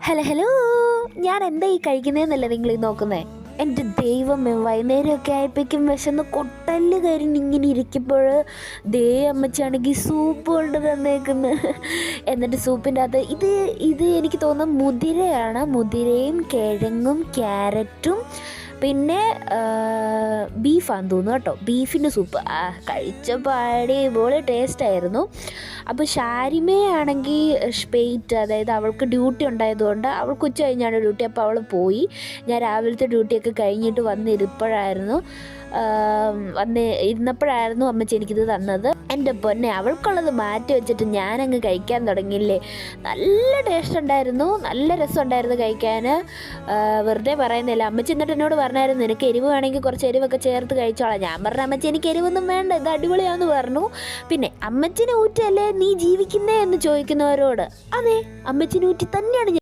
Hello hello, ഞാൻ എന്താ ഈ കഴിക്കുന്നതെന്നല്ലേ നിങ്ങൾ ഈ നോക്കുന്നേ? എൻ്റെ ദൈവമേ, വൈകുന്നേരമൊക്കെ ആയപ്പോഴേക്കും വിശന്ന് കൊട്ടല് കരിഞ്ഞ് ഇങ്ങനെ ഇരിക്കുമ്പോൾ ദേ അമ്മച്ചാണെങ്കിൽ സൂപ്പ് കൊണ്ട് തന്നേക്കുന്നു. എന്നിട്ട് സൂപ്പിൻ്റെ അകത്ത് ഇത് എനിക്ക് തോന്നുന്നു മുതിരയാണ്. മുതിരയും കിഴങ്ങും ക്യാരറ്റും പിന്നെ ബീഫാന്ന് തോന്നുന്നു കേട്ടോ. ബീഫിൻ്റെ സൂപ്പ് കഴിച്ചപ്പോൾ അടിപൊളി ടേസ്റ്റായിരുന്നു. അപ്പോൾ ഷാരിമയാണെങ്കിൽ സ്പെയ്റ്റ്, അതായത് അവൾക്ക് ഡ്യൂട്ടി ഉണ്ടായതുകൊണ്ട് അവൾക്ക് ഉച്ച കഴിഞ്ഞാണ് ഡ്യൂട്ടി. അപ്പോൾ അവൾ പോയി. ഞാൻ രാവിലത്തെ ഡ്യൂട്ടിയൊക്കെ കഴിഞ്ഞിട്ട് ഇരുന്നപ്പോഴായിരുന്നു അമ്മച്ചി എനിക്കിത് തന്നത്. എൻ്റെ പൊന്നെ, അവൾക്കുള്ളത് മാറ്റി വെച്ചിട്ട് ഞാനങ്ങ് കഴിക്കാൻ തുടങ്ങിയില്ലേ. നല്ല ടേസ്റ്റ് ഉണ്ടായിരുന്നു, നല്ല രസമുണ്ടായിരുന്നു കഴിക്കാൻ. വെറുതെ പറയുന്നില്ല. അമ്മച്ചി എന്നിട്ട് എന്നോട് പറഞ്ഞായിരുന്നു, നിനക്ക് എരിവ് വേണമെങ്കിൽ കുറച്ച് എരിവൊക്കെ ചേർത്ത് കഴിച്ചോളാം. ഞാൻ പറഞ്ഞു, അമ്മച്ചി എനിക്ക് എരിവൊന്നും വേണ്ട, ഇത് അടിപൊളിയാണെന്ന് പറഞ്ഞു. പിന്നെ അമ്മച്ചിനെ ഊറ്റല്ലേ നീ ജീവിക്കുന്നേ എന്ന് ചോദിക്കുന്നവരോട്, അതെ, അമ്മച്ചിനെ ഊറ്റി തന്നെയാണ്